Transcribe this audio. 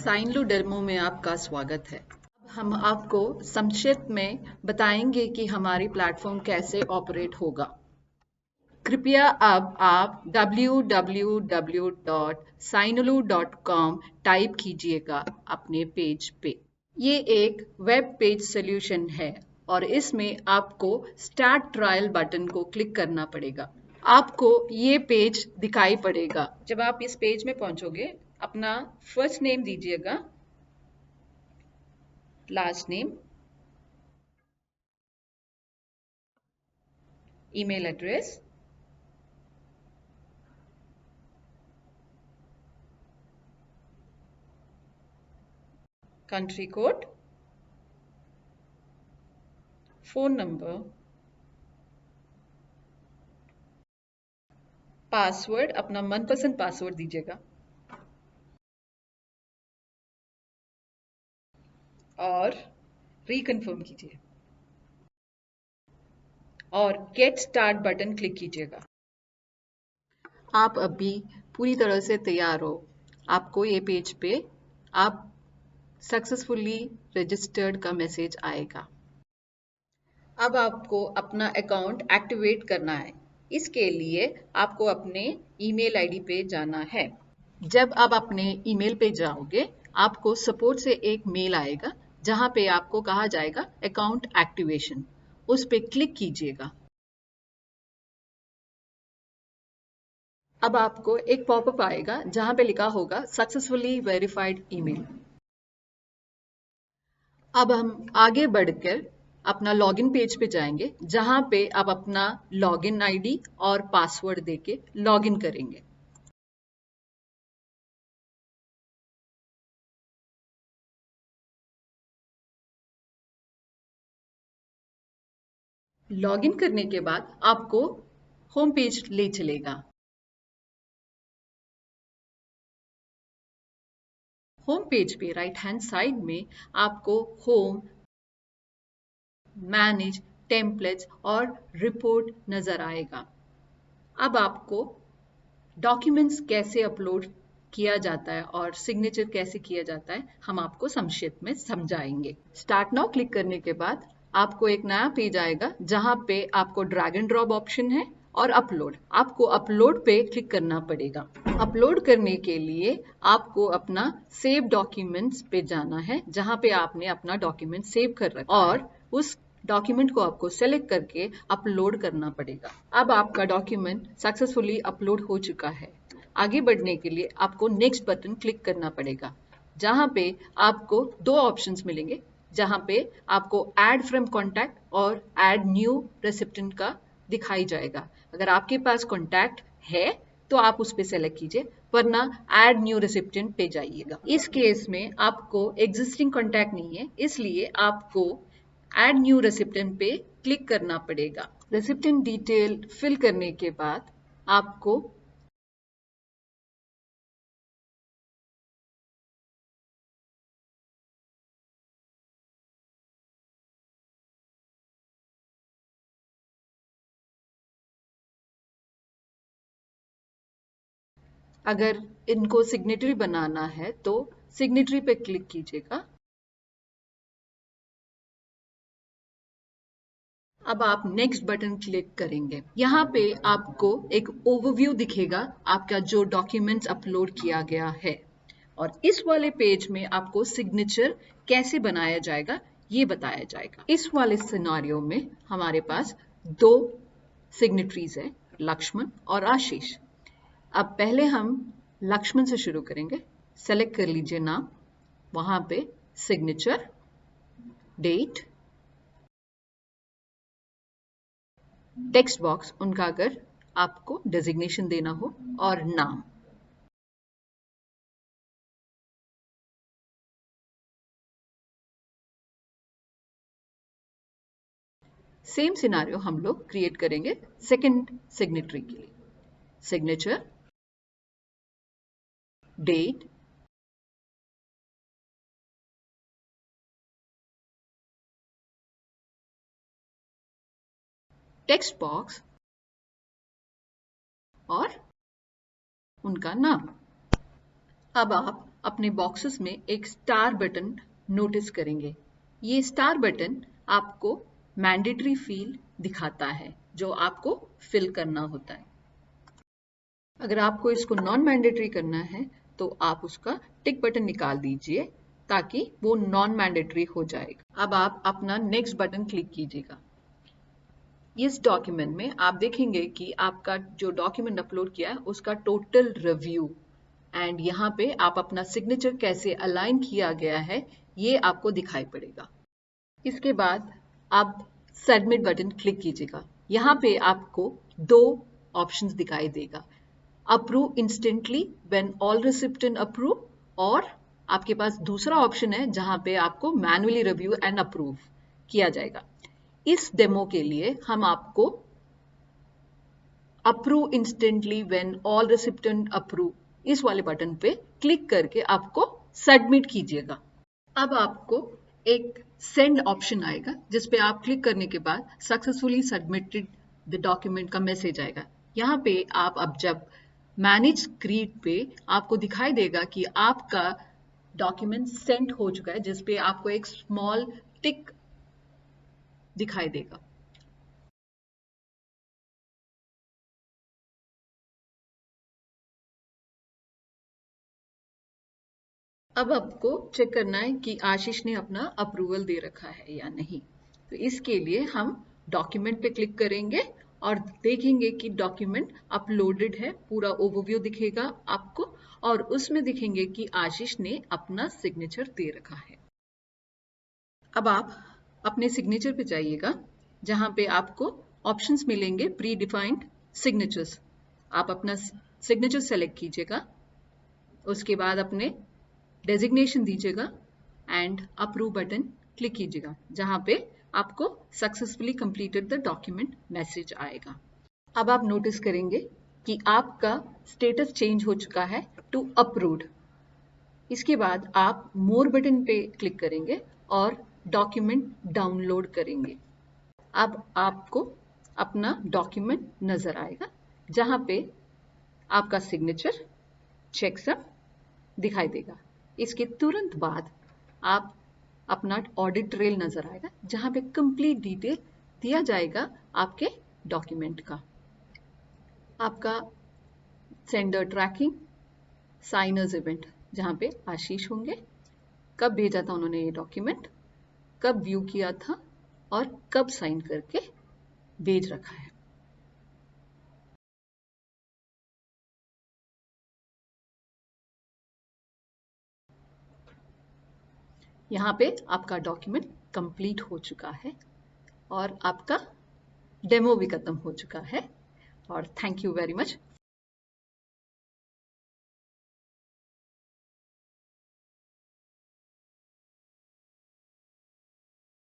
साइनलू demo में आपका स्वागत है। अब हम आपको संक्षिप्त में बताएंगे कि हमारी प्लेटफॉर्म कैसे ऑपरेट होगा। कृपया अब आप www.sinulu.com टाइप कीजिएगा अपने पेज पे। ये एक वेब पेज सॉल्यूशन है और इसमें आपको स्टार्ट ट्रायल बटन को क्लिक करना पड़ेगा। आपको ये पेज दिखाई पड़ेगा। जब आप इस पेज में पहुंचोगे, अपना फर्स्ट नेम दीजिएगा, last name, email address, country code, phone number, password, अपना मनपसंद पासवर्ड दीजिएगा और रिकन्फर्म कीजिए और गेट स्टार्ट बटन क्लिक कीजिएगा। आप अभी पूरी तरह से तैयार हो। आपको ये पेज पे आप सक्सेसफुली रजिस्टर्ड का मैसेज आएगा। अब आपको अपना अकाउंट एक्टिवेट करना है। इसके लिए आपको अपने ईमेल आईडी पे जाना है। जब आप अपने ईमेल पे जाओगे, आपको सपोर्ट से एक मेल आएगा जहां पे आपको कहा जाएगा अकाउंट एक्टिवेशन। उस पे क्लिक कीजिएगा। अब आपको एक पॉपअप आएगा जहां पे लिखा होगा सक्सेसफुली वेरीफाइड ईमेल। अब हम आगे बढ़कर अपना लॉगिन पेज पे जाएंगे जहां पे आप अपना लॉगिन आईडी और पासवर्ड देके लॉगिन करेंगे। लॉगिन करने के बाद आपको होम पेज ले चलेगा। होम पेज पे राइट हैंड साइड में आपको होम, मैनेज, टेम्पलेट्स और रिपोर्ट नजर आएगा। अब आपको डॉक्यूमेंट्स कैसे अपलोड किया जाता है और सिग्नेचर कैसे किया जाता है हम आपको संक्षिप्त में समझाएंगे। स्टार्ट नाउ क्लिक करने के बाद आपको एक नया पेज आएगा जहां पे आपको ड्रैग एंड ड्रॉप ऑप्शन है और अपलोड। आपको अपलोड पे क्लिक करना पड़ेगा। अपलोड करने के लिए आपको अपना सेव डॉक्यूमेंट्स पे जाना है जहां पे आपने अपना डॉक्यूमेंट सेव कर रखा है और उस डॉक्यूमेंट को आपको सेलेक्ट करके अपलोड करना पड़ेगा। अब आपका डॉक्यूमेंट सक्सेसफुली अपलोड हो चुका है। आगे बढ़ने के लिए आपको नेक्स्ट बटन क्लिक करना पड़ेगा जहां पे आपको दो ऑप्शंस मिलेंगे, जहां पे आपको ऐड फ्रॉम कॉन्टैक्ट और ऐड न्यू रेसिपिएंट का दिखाई जाएगा। अगर आपके पास कॉन्टैक्ट है तो आप उस पे सेलेक्ट कीजिए, वरना ऐड न्यू रेसिपिएंट पे जाइएगा। इस केस में आपको एग्जिस्टिंग कॉन्टैक्ट नहीं है, इसलिए आपको ऐड न्यू रेसिपिएंट पे क्लिक करना पड़ेगा। रेसिपिएंट डिटेल फिल करने के बाद आपको अगर इनको सिग्नेटरी बनाना है तो सिग्नेटरी पे क्लिक कीजिएगा। अब आप नेक्स्ट बटन क्लिक करेंगे। यहाँ पे आपको एक ओवरव्यू दिखेगा आपका जो डॉक्यूमेंट्स अपलोड किया गया है और इस वाले पेज में आपको सिग्नेचर कैसे बनाया जाएगा ये बताया जाएगा। इस वाले सिनेरियो में हमारे पास दो सिग्नेटरीज है, लक्ष्मण और आशीष। अब पहले हम लक्ष्मण से शुरू करेंगे। सेलेक्ट कर लीजिए नाम, वहां पे सिग्नेचर, डेट, टेक्स्ट बॉक्स उनका अगर आपको डेजिग्नेशन देना हो और नाम। सेम सिनारियो हम लोग क्रिएट करेंगे सेकंड सिग्नेटरी के लिए। सिग्नेचर, डेट, टेक्स्ट बॉक्स और उनका नाम। अब आप अपने बॉक्सेस में एक स्टार बटन नोटिस करेंगे। ये स्टार बटन आपको मैंडेटरी फील्ड दिखाता है जो आपको फिल करना होता है। अगर आपको इसको नॉन मैंडेटरी करना है तो आप उसका टिक बटन निकाल दीजिए ताकि वो नॉन मैंडेटरी हो जाएगा। अब आप अपना नेक्स्ट बटन क्लिक कीजिएगा। इस डॉक्यूमेंट में आप देखेंगे कि आपका जो डॉक्यूमेंट अपलोड किया है उसका टोटल रिव्यू एंड यहाँ पे आप अपना सिग्नेचर कैसे अलाइन किया गया है ये आपको दिखाई पड़ेगा। इसके बाद आप सबमिट बटन क्लिक कीजिएगा। यहाँ पे आपको दो ऑप्शंस दिखाई देगा, approve instantly when all recipient approve, और आपके पास दूसरा ऑप्शन है जहां पे आपको मैन्युअली रिव्यू एंड अप्रूव किया जाएगा। इस डेमो के लिए हम आपको approve instantly when all recipient approve इस वाले बटन पे क्लिक करके आपको सबमिट कीजिएगा। अब आपको एक सेंड ऑप्शन आएगा जिस पे आप क्लिक करने के बाद सक्सेसफुली सबमिटेड द डॉक्यूमेंट का मैसेज आएगा। यहाँ पे आप अब जब मैनेज ग्रिड पे आपको दिखाई देगा कि आपका डॉक्यूमेंट सेंड हो चुका है, जिस पे आपको एक स्मॉल टिक दिखाई देगा। अब आपको चेक करना है कि आशीष ने अपना अप्रूवल दे रखा है या नहीं। तो इसके लिए हम डॉक्यूमेंट पे क्लिक करेंगे और देखेंगे कि डॉक्यूमेंट अपलोडेड है, पूरा ओवरव्यू दिखेगा आपको और उसमें दिखेंगे कि आशीष ने अपना सिग्नेचर दे रखा है। अब आप अपने सिग्नेचर पे जाइएगा जहां पे आपको ऑप्शंस मिलेंगे प्री डिफाइंड सिग्नेचर्स। आप अपना सिग्नेचर सेलेक्ट कीजिएगा, उसके बाद अपने डेजिग्नेशन दीजिएगा एंड अप्रूव बटन क्लिक कीजिएगा जहां पे आपको successfully completed the document message आएगा। अब आप नोटिस करेंगे कि आपका स्टेटस चेंज हो चुका है टू अप्रूव्ड। इसके बाद आप मोर बटन पे क्लिक करेंगे और डॉक्यूमेंट डाउनलोड करेंगे। अब आपको अपना डॉक्यूमेंट नजर आएगा जहां पे आपका सिग्नेचर चेकसम दिखाई देगा। इसके तुरंत बाद आप अपना ऑडिट ट्रेल नजर आएगा जहां पे कंप्लीट डिटेल दिया जाएगा आपके डॉक्यूमेंट का। आपका सेंडर ट्रैकिंग, साइनर्स इवेंट जहां पे आशीष होंगे, कब भेजा था उन्होंने ये डॉक्यूमेंट, कब व्यू किया था और कब साइन करके भेज रखा है। यहाँ पे आपका डॉक्यूमेंट कंप्लीट हो चुका है और आपका डेमो भी खत्म हो चुका है। और थैंक यू वेरी मच